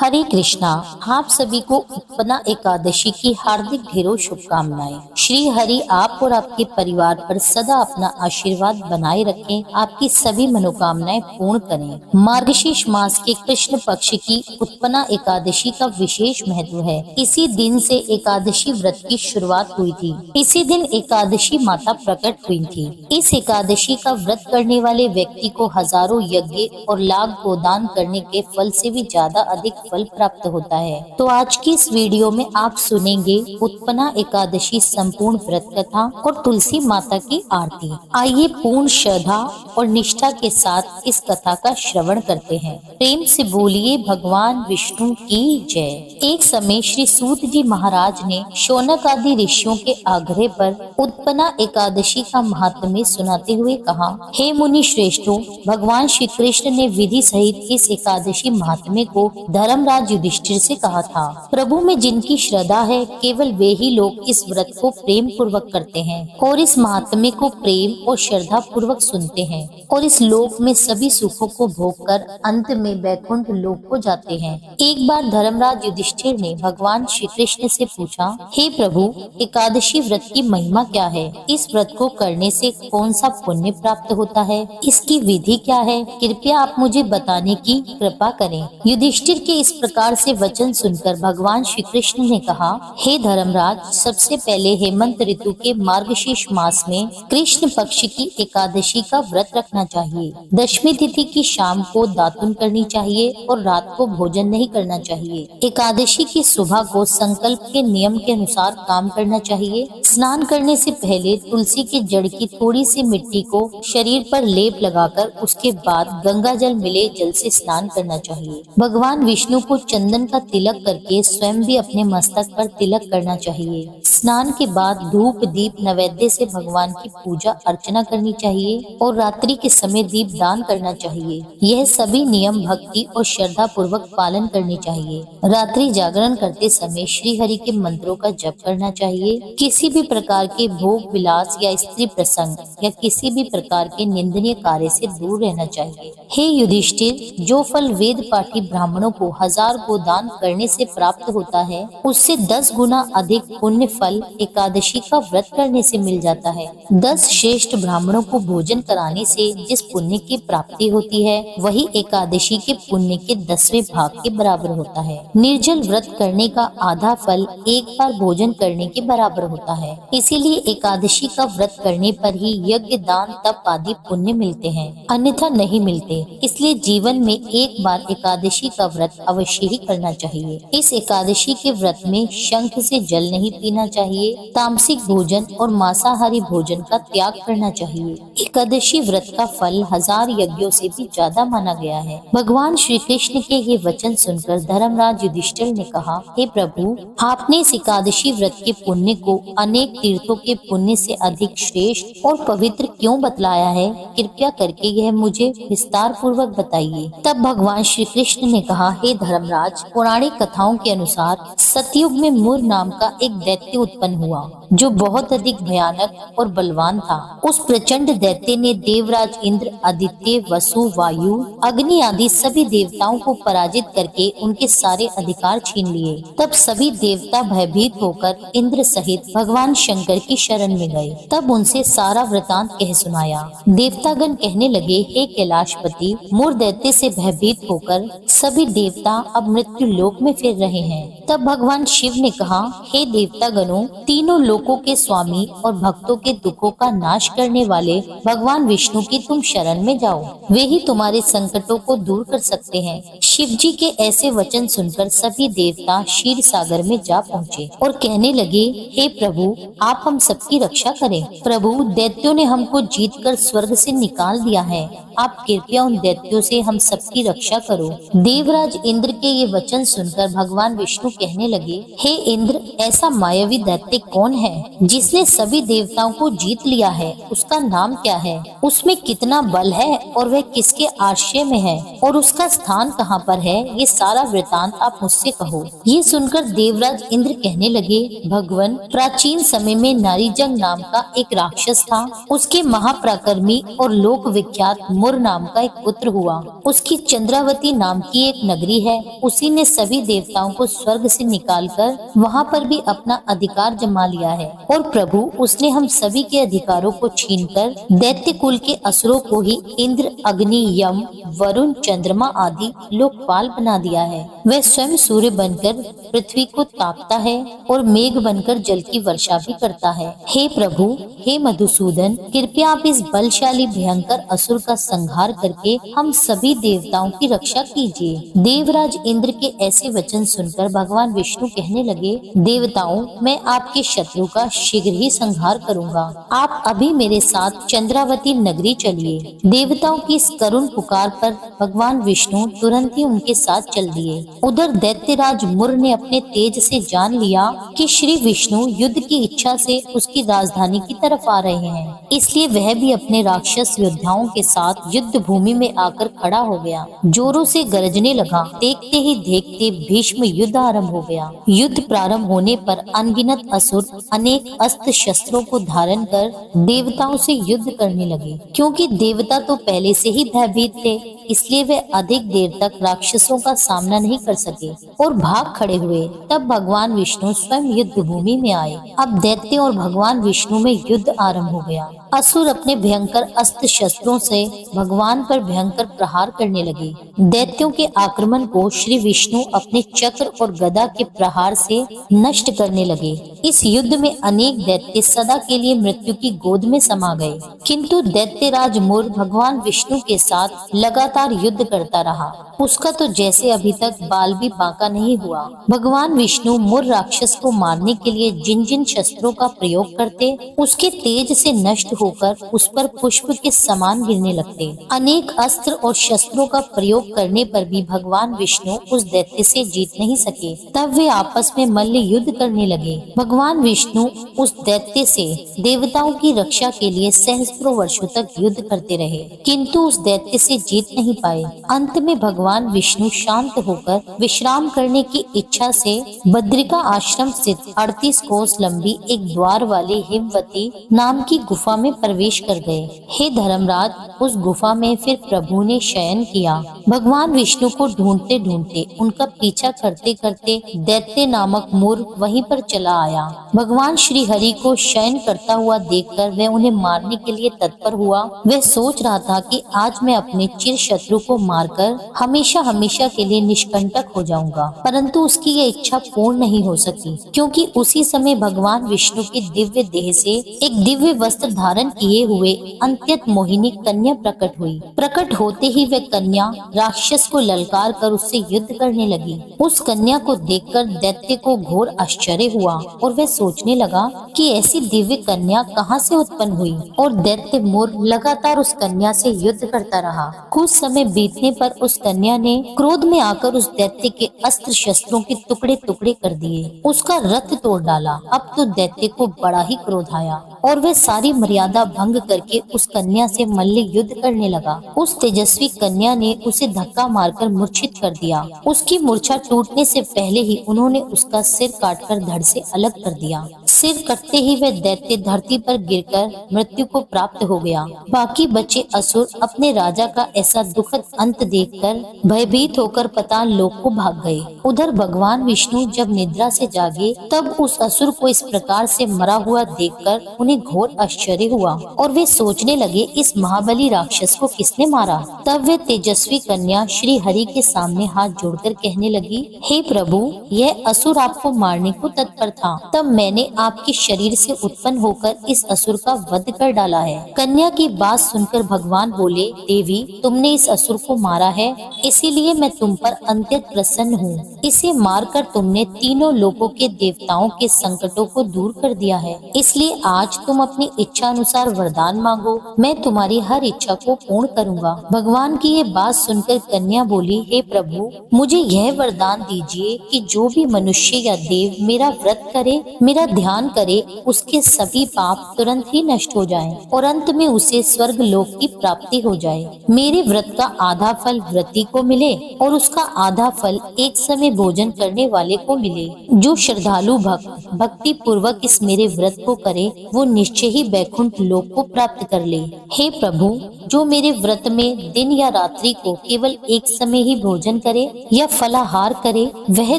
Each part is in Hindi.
हरे कृष्णा। आप सभी को उत्पन्ना एकादशी की हार्दिक ढेरों शुभकामनाएं। श्री हरि आप और आपके परिवार पर सदा अपना आशीर्वाद बनाए रखें, आपकी सभी मनोकामनाएं पूर्ण करें। मार्गशीर्ष मास के कृष्ण पक्ष की उत्पन्ना एकादशी का विशेष महत्व है। इसी दिन से एकादशी व्रत की शुरुआत हुई थी। इसी दिन एकादशी माता प्रकट हुई थी। इस एकादशी का व्रत करने वाले व्यक्ति को हजारों यज्ञ और लाख गोदान करने के फल से भी ज्यादा अधिक फल प्राप्त होता है। तो आज की इस वीडियो में आप सुनेंगे उत्पन्ना एकादशी संपूर्ण व्रत कथा और तुलसी माता की आरती। आइए पूर्ण श्रद्धा और निष्ठा के साथ इस कथा का श्रवण करते हैं। प्रेम से बोलिए भगवान विष्णु की जय। एक समय श्री सूत जी महाराज ने शौनक आदि ऋषियों के आग्रह पर उत्पन्ना एकादशी का महात्म्य सुनाते हुए कहा, हे मुनि श्रेष्ठों, भगवान श्री कृष्ण ने विधि सहित इस एकादशी महात्म्य को धर्मराज युधिष्ठिर से कहा था। प्रभु में जिनकी श्रद्धा है, केवल वे ही लोग इस व्रत को प्रेम पूर्वक करते हैं और इस महात्म्य को प्रेम और श्रद्धा पूर्वक सुनते हैं और इस लोक में सभी सुखों को भोग कर अंत में वैकुंठ लोक को जाते हैं। एक बार धर्मराज युधिष्ठिर ने भगवान श्री कृष्ण से पूछा, हे प्रभु, एकादशी व्रत की महिमा क्या है? इस व्रत को करने से कौन सा पुण्य प्राप्त होता है? इसकी विधि क्या है? कृपया आप मुझे बताने की कृपा करें। युधिष्ठिर के इस प्रकार से वचन सुनकर भगवान श्री कृष्ण ने कहा, हे धर्मराज, सबसे पहले हेमंत ऋतु के मार्गशीर्ष मास में कृष्ण पक्ष की एकादशी का व्रत रखना चाहिए। दशमी तिथि की शाम को दातुन करनी चाहिए और रात को भोजन नहीं करना चाहिए। एकादशी की सुबह को संकल्प के नियम के अनुसार काम करना चाहिए। स्नान करने से पहले तुलसी के जड़ की थोड़ी सी मिट्टी को शरीर पर लेप लगाकर उसके बाद गंगा जल मिले जल से स्नान करना चाहिए। भगवान विष्णु को चंदन का तिलक करके स्वयं भी अपने मस्तक पर तिलक करना चाहिए। स्नान के बाद धूप दीप नैवेद्य से भगवान की पूजा अर्चना करनी चाहिए और रात्रि के समय दीप दान करना चाहिए। यह सभी नियम भक्ति और श्रद्धा पूर्वक पालन करनी चाहिए। रात्रि जागरण करते समय श्री हरि के मंत्रों का जप करना चाहिए। किसी भी प्रकार के भोग विलास या स्त्री प्रसंग या किसी भी प्रकार के निंदनीय कार्य से दूर रहना चाहिए। हे युधिष्ठिर, जो फल वेद पाठी ब्राह्मणों को 1000 गोदान करने से प्राप्त होता है, उससे 10 गुना अधिक पुण्य फल एकादशी का व्रत करने से मिल जाता है। 10 श्रेष्ठ ब्राह्मणों को भोजन कराने से जिस पुण्य की प्राप्ति होती है, वही एकादशी के पुण्य के 10वें भाग के बराबर होता है। निर्जल व्रत करने का आधा फल एक बार भोजन करने के बराबर होता है। इसीलिए एकादशी का व्रत करने पर ही यज्ञ दान तप आदि पुण्य मिलते हैं, अन्यथा नहीं मिलते। इसलिए जीवन में एक बार एकादशी का व्रत अवश्य ही करना चाहिए। इस एकादशी के व्रत में शंख से जल नहीं पीना चाहिए। तामसिक भोजन और मांसाहारी भोजन का त्याग करना चाहिए। एकादशी व्रत का फल 1000 यज्ञों से भी ज्यादा माना गया है। भगवान श्री कृष्ण के ये वचन सुनकर धर्मराज युधिष्ठिर ने कहा, हे प्रभु, आपने इस एकादशी व्रत के पुण्य को अनेक तीर्थों के पुण्य से अधिक श्रेष्ठ और पवित्र क्यों बतलाया है? कृपया करके यह मुझे विस्तार पूर्वक बताइए। तब भगवान श्री कृष्ण ने कहा, हे धर्मराज, पौराणिक कथाओं के अनुसार सतयुग में मुर नाम का एक दैत्य उत्पन्न हुआ जो बहुत अधिक भयानक और बलवान था। उस प्रचंड दैत्य ने देवराज इंद्र, आदित्य, वसु, वायु, अग्नि आदि सभी देवताओं को पराजित करके उनके सारे अधिकार छीन लिए। तब सभी देवता भयभीत होकर इंद्र सहित भगवान शंकर की शरण में गए। तब उनसे सारा वृतांत कह सुनाया। देवतागण कहने लगे, हे कैलाशपति, मुर दैत्य से भयभीत होकर सभी देवता अब मृत्यु लोक में फिर रहे हैं। तब भगवान शिव ने कहा, हे देवतागणों, तीनों लोकों के स्वामी और भक्तों के दुखों का नाश करने वाले भगवान विष्णु की तुम शरण में जाओ, वे ही तुम्हारे संकटों को दूर कर सकते हैं। शिव जी के ऐसे वचन सुनकर सभी देवता क्षीर सागर में जा पहुँचे और कहने लगे, हे प्रभु, आप हम सबकी रक्षा करें। प्रभु, दैत्यों ने हमको जीतकर स्वर्ग से निकाल दिया है, आप कृपया उन दैत्यों से हम सबकी रक्षा करो। देवराज इंद्र के ये वचन सुनकर भगवान विष्णु कहने लगे, हे इंद्र, ऐसा मायावी दैत्य कौन है जिसने सभी देवताओं को जीत लिया है? उसका नाम क्या है? उसमें कितना बल है और वह किसके आश्रय में है और उसका स्थान कहाँ पर है? ये सारा वृतांत आप मुझसे कहो। ये सुनकर देवराज इंद्र कहने लगे, भगवान, प्राचीन समय में नारीजंग नाम का एक राक्षस था। उसके महापराक्रमी और लोक विख्यात मुर नाम का एक पुत्र हुआ। उसकी चंद्रावती नाम की एक नगरी है। उसी ने सभी देवताओं को स्वर्ग से निकालकर वहाँ पर भी अपना अधिकार जमा लिया है। और प्रभु, उसने हम सभी के अधिकारों को छीनकर दैत्य कुल के असुरों को ही इंद्र, अग्नि, यम, वरुण, चंद्रमा आदि लोकपाल बना दिया है। वह स्वयं सूर्य बनकर पृथ्वी को तापता है और मेघ बनकर जल की वर्षा भी करता है। हे प्रभु, हे मधुसूदन, कृपया आप इस बलशाली भयंकर असुर का संहार करके हम सभी देवताओं की रक्षा कीजिए। देवराज इंद्र के ऐसे वचन सुनकर भगवान विष्णु कहने लगे, देवताओं, मैं आपके शत्रु का शीघ्र ही संहार करूंगा। आप अभी मेरे साथ चंद्रावती नगरी चलिए। देवताओं की इस करुण पुकार पर भगवान विष्णु तुरंत ही उनके साथ चल दिए। उधर दैत्यराज मुर ने अपने तेज से जान लिया कि श्री विष्णु युद्ध की इच्छा से उसकी राजधानी की तरफ आ रहे हैं, इसलिए वह भी अपने राक्षस योद्धाओं के साथ युद्ध भूमि में आकर खड़ा हो गया। जोरों से गरजने लगा। देखते ही देखते भीष्म युद्ध आरंभ हो गया। युद्ध प्रारंभ होने पर अनगिनत असुर अनेक अस्त्र शस्त्रों को धारण कर देवताओं से युद्ध करने लगे। क्योंकि देवता तो पहले से ही भयभीत थे, इसलिए वे अधिक देर तक राक्षसों का सामना नहीं कर सके और भाग खड़े हुए। तब भगवान विष्णु स्वयं युद्ध भूमि में आए। अब दैत्य और भगवान विष्णु में युद्ध आरंभ हो गया। असुर अपने भयंकर अस्त्र शस्त्रों से भगवान पर भयंकर प्रहार करने लगे। दैत्यों के आक्रमण को श्री विष्णु अपने चक्र और गदा के प्रहार से नष्ट करने लगे। इस युद्ध में अनेक दैत्य सदा के लिए मृत्यु की गोद में समा गए। किंतु दैत्यराज मुर भगवान विष्णु के साथ लगातार युद्ध करता रहा। उसका तो जैसे अभी तक बाल भी बांका नहीं हुआ। भगवान विष्णु मुर राक्षस को मारने के लिए जिन जिन शस्त्रों का प्रयोग करते, उसके तेज से नष्ट होकर उस पर पुष्प के समान गिरने लगते। अनेक अस्त्र और शस्त्रों का प्रयोग करने पर भी भगवान विष्णु उस दैत्य से जीत नहीं सके। तब वे आपस में मल्ल युद्ध करने लगे। भगवान विष्णु उस दैत्य से देवताओं की रक्षा के लिए सहस्त्रों वर्षों तक युद्ध करते रहे, किंतु उस दैत्य से जीत नहीं पाए। अंत में भगवान विष्णु शांत होकर विश्राम करने की इच्छा से बद्रिका आश्रम स्थित 38 कोस लंबी एक द्वार वाले हिमवती नाम की गुफा में प्रवेश कर गए। हे धर्मराज, उस गुफा में फिर प्रभु ने शयन किया। भगवान विष्णु को ढूंढते ढूंढते, उनका पीछा करते करते दैत्य नामक मुर वहीं पर चला आया। भगवान श्री हरि को शयन करता हुआ देखकर वह उन्हें मारने के लिए तत्पर हुआ। वह सोच रहा था कि आज मैं अपने चिर शत्रु को मारकर हमेशा हमेशा के लिए निष्कंटक हो जाऊंगा, परंतु उसकी यह इच्छा पूर्ण नहीं हो सकी, क्योंकि उसी समय भगवान विष्णु की दिव्य देह से एक दिव्य वस्त्र धारण किए हुए अत्यंत मोहिनी कन्या प्रकट हुई। प्रकट होते ही वह कन्या राक्षस को ललकार कर उससे युद्ध करने लगी। उस कन्या को देखकर दैत्य को घोर आश्चर्य हुआ और वह सोचने लगा कि ऐसी दिव्य कन्या कहाँ से उत्पन्न हुई, और दैत्य मुर लगातार उस कन्या से युद्ध करता रहा। कुछ समय बीतने पर उस कन्या ने क्रोध में आकर उस दैत्य के अस्त्र शस्त्रों के टुकड़े टुकड़े कर दिए, उसका रथ तोड़ डाला। अब तो दैत्य को बड़ा ही क्रोध आया और वह सारी मर्यादा भंग करके उस कन्या से मल्ल युद्ध करने लगा। उस तेजस्वी कन्या ने उसे धक्का मारकर मूर्छित कर दिया। उसकी मूर्छा टूटने से पहले ही उन्होंने उसका सिर काटकर धड़ से अलग कर दिया। सिर कटते ही वह दैत्य धरती पर गिरकर मृत्यु को प्राप्त हो गया। बाकी बचे असुर अपने राजा का ऐसा दुखद अंत देखकर भयभीत होकर पाताल लोक को भाग गए। उधर भगवान विष्णु जब निद्रा से जागे, तब उस असुर को इस प्रकार से मरा हुआ देखकर उन्हें घोर आश्चर्य हुआ और वे सोचने लगे, इस महाबली राक्षस को किसने मारा। तब वे तेजस्वी कन्या श्री हरि के सामने हाथ जोड़कर कहने लगी, हे प्रभु, यह असुर आपको मारने को तत्पर था। तब मैंने आपके शरीर से उत्पन्न होकर इस असुर का वध कर डाला है। कन्या की बात सुनकर भगवान बोले, देवी तुमने इस असुर को मारा है, इसीलिए मैं तुम पर अत्यंत प्रसन्न हूँ। इसे मारकर तुमने तीनों लोकों के देवताओं के संकटों को दूर कर दिया है, इसलिए आज तुम अपनी इच्छा अनुसार वरदान मांगो, मैं तुम्हारी हर इच्छा को पूर्ण करूंगा। भगवान की ये बात सुनकर कन्या बोली, हे प्रभु मुझे यह वरदान दीजिए कि जो भी मनुष्य या देव मेरा व्रत करे, मेरा ध्यान करे, उसके सभी पाप तुरंत ही नष्ट हो जाएं और अंत में उसे स्वर्ग लोक की प्राप्ति हो जाए। मेरे व्रत का आधा फल व्रती को मिले और उसका आधा फल एक समय भोजन करने वाले को मिले। जो श्रद्धालु भक्त भक्ति पूर्वक इस मेरे व्रत को करे, वो निश्चय ही वैकुंठ लोक को प्राप्त कर ले। हे प्रभु, जो मेरे व्रत में दिन या रात्रि को केवल एक समय ही भोजन करे या फलाहार करे, वह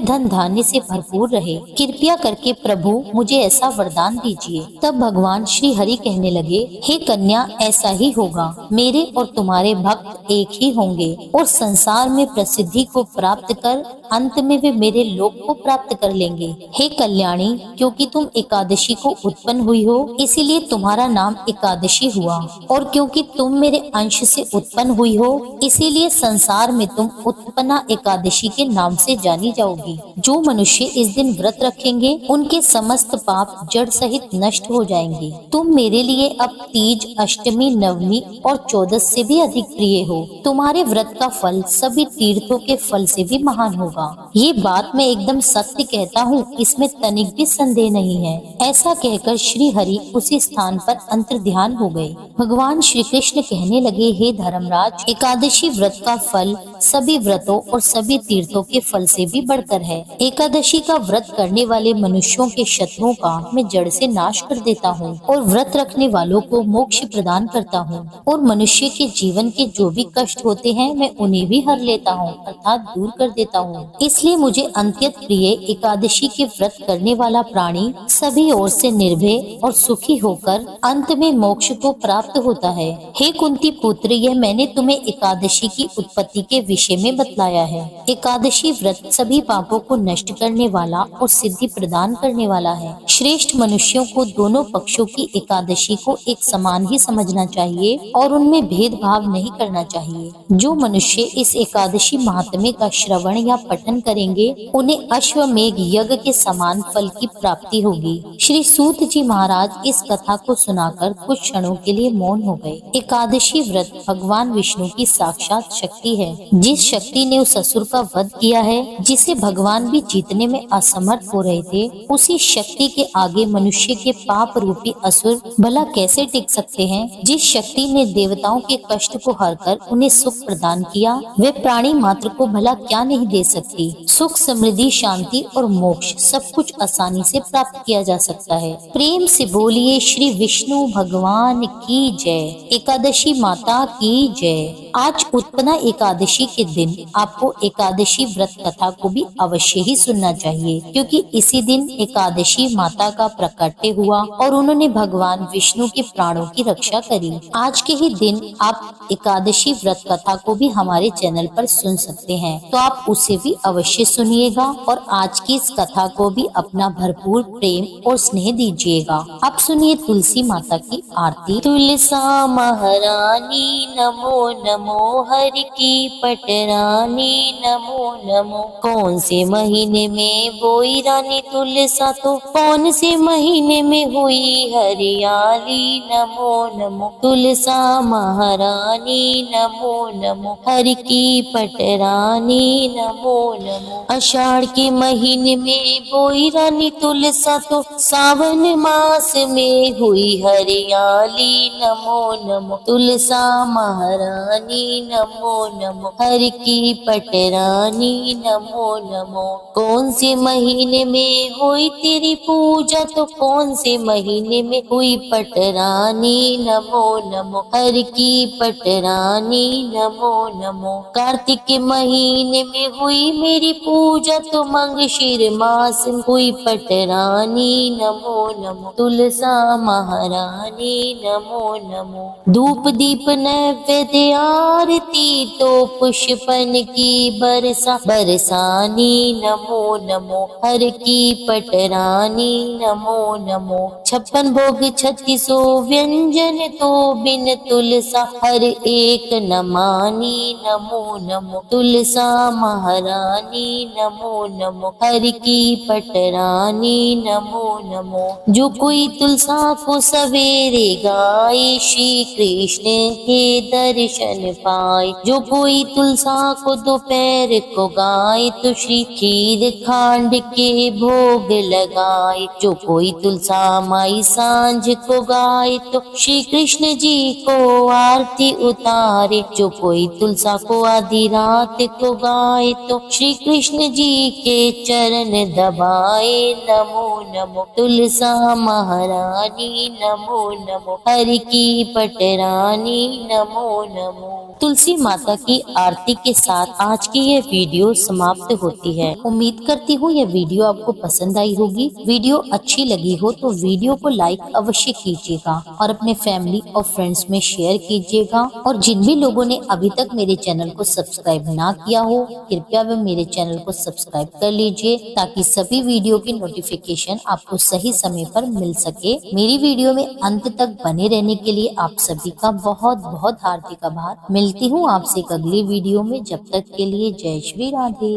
धन धान्य से भरपूर रहे। कृपया करके प्रभु मुझे ऐसा वरदान दीजिए। तब भगवान श्री हरि कहने लगे, हे कन्या ऐसा ही होगा। मेरे और तुम्हारे भक्त एक ही होंगे और संसार में प्रसिद्धि को प्राप्त कर अंत में वे मेरे लोक को प्राप्त कर लेंगे। हे कल्याणी, क्योंकि तुम एकादशी को उत्पन्न हुई हो, इसीलिए तुम्हारा नाम एकादशी हुआ, और क्योंकि तुम मेरे अंश से उत्पन्न हुई हो, इसीलिए संसार में तुम उत्पन्ना एकादशी के नाम से जानी जाओगी। जो मनुष्य इस दिन व्रत रखेंगे, उनके समस्त पाप जड़ सहित नष्ट हो जाएंगे। तुम मेरे लिए अब तीज, अष्टमी, नवमी और 14 से भी अधिक प्रिय हो। तुम्हारे व्रत का फल सभी तीर्थों के फल से भी महान होगा। ये बात मैं एकदम सत्य कहता हूँ, इसमें तनिक भी संदेह नहीं है। ऐसा कहकर श्री हरि उसी स्थान पर अंतर्ध्यान हो गए। भगवान श्री कृष्ण कहने लगे, हे धर्मराज, एकादशी व्रत का फल सभी व्रतों और सभी तीर्थों के फल से भी बढ़कर है। एकादशी का व्रत करने वाले मनुष्यों के शत्रुओं का मैं जड़ से नाश कर देता हूँ और व्रत रखने वालों को मोक्ष प्रदान करता हूँ, और मनुष्य के जीवन के जो भी कष्ट होते हैं मैं उन्हें भी हर लेता हूँ, अर्थात दूर कर देता हूँ। इसलिए मुझे अत्यंत प्रिय एकादशी के व्रत करने वाला प्राणी सभी ओर से निर्भय और सुखी होकर अंत में मोक्ष को प्राप्त होता है। हे कुंती पुत्र, यह मैंने तुम्हें एकादशी की उत्पत्ति के विषय में बतलाया है। एकादशी व्रत सभी पापों को नष्ट करने वाला और सिद्धि प्रदान करने वाला है। श्रेष्ठ मनुष्यों को दोनों पक्षों की एकादशी को एक समान ही समझना चाहिए और उनमें भेदभाव नहीं करना चाहिए। जो मनुष्य इस एकादशी महात्म्य का श्रवण या पठन करेंगे, उन्हें अश्वमेघ यज्ञ के समान फल की प्राप्ति होगी। श्री सूत जी महाराज इस कथा को सुनाकर कुछ क्षणों के लिए मौन हो गए। एकादशी व्रत भगवान विष्णु की साक्षात शक्ति है। जिस शक्ति ने उस असुर का वध किया है, जिसे भगवान भी जीतने में असमर्थ हो रहे थे, उसी शक्ति के आगे मनुष्य के पाप रूपी असुर भला कैसे टिक सकते हैं। जिस शक्ति ने देवताओं के कष्ट को हरकर उन्हें सुख प्रदान किया, वे प्राणी मात्र को भला क्या नहीं दे सकती। सुख, समृद्धि, शांति और मोक्ष सब कुछ आसानी से प्राप्त किया जा सकता है। प्रेम से बोलिए श्री विष्णु भगवान की जय, एकादशी माता की जय। आज उत्पन्ना एकादशी के दिन आपको एकादशी व्रत कथा को भी अवश्य ही सुनना चाहिए, क्योंकि इसी दिन एकादशी माता का प्रकट्य हुआ और उन्होंने भगवान विष्णु के प्राणों की रक्षा करी। आज के ही दिन आप एकादशी व्रत कथा को भी हमारे चैनल पर सुन सकते हैं, तो आप उसे भी अवश्य सुनिएगा और आज की इस कथा को भी अपना भरपूर प्रेम और स्नेह दीजिएगा। आप सुनिए तुलसी माता की आरती। तुलसा महारानी नमो नमो, हरि की पटरानी नमो नमो। कौन से महीने में बोई रानी तुलसा, तो कौन से महीने में हुई हरियाली नमो नमो। तुलसा महारानी नमो नमो, हरि की पटरानी नमो नमो। आषाढ़ के महीने में बोई रानी तुलसा, तो सावन मास में हुई हरियाली नमो नमो। तुलसा महारानी नमो नमो, हरि की पटरानी नमो नमो। कौन से महीने में हुई तेरी पूजा, तो कौन से महीने में हुई पटरानी नमो नमो, हरि की पटरानी नमो नमो। कार्तिक के महीने में हुई मेरी पूजा, तो मंगशीर मास हुई पटरानी नमो नमो। तुलसा महारानी नमो नमो। धूप दीप नैवेद्य आरती, तो पुष्पन की बरसानी नमो नमो, हर की पटरानी नमो नमो। 56 भोग 3600 व्यंजन तो बिन तुलसा हर एक न मानी नमो नमो। तुलसा महारानी नमो नमो। हर की पटरानी नमो नमो। जो कोई तुलसा को सवेरे गाए श्री कृष्ण के दर्शन पाए। जो कोई तुलसा को दोपहर को गाए तो श्री खीर खांड के भोग लगाए। जो कोई तुलसा माई सांझ को गाए तो श्री कृष्ण जी को आरती उतारे। जो कोई तुलसा को आधी रात को गाए तो श्री कृष्ण जी के चरण दबाए नमो नमो। तुलसा महारानी नमो नमो। हरि की पटरानी नमो नमो। तुलसी माता की आरती के साथ आज की यह वीडियो समाप्त होती है। उम्मीद करती हूँ यह वीडियो आपको पसंद आई होगी। वीडियो अच्छी लगी हो तो वीडियो को लाइक अवश्य कीजिएगा और अपने फैमिली और फ्रेंड्स में शेयर कीजिएगा। और जिन भी लोगों ने अभी तक मेरे चैनल को सब्सक्राइब ना किया हो कृपया वे मेरे चैनल को सब्सक्राइब कर लीजिए ताकि सभी वीडियो की नोटिफिकेशन आपको सही समय पर मिल सके। मेरी वीडियो में अंत तक बने रहने के लिए आप सभी का बहुत बहुत हार्दिक आभार। मिलती हूँ आपसे एक अगली वीडियो में। जब तक के लिए जय श्री राधे।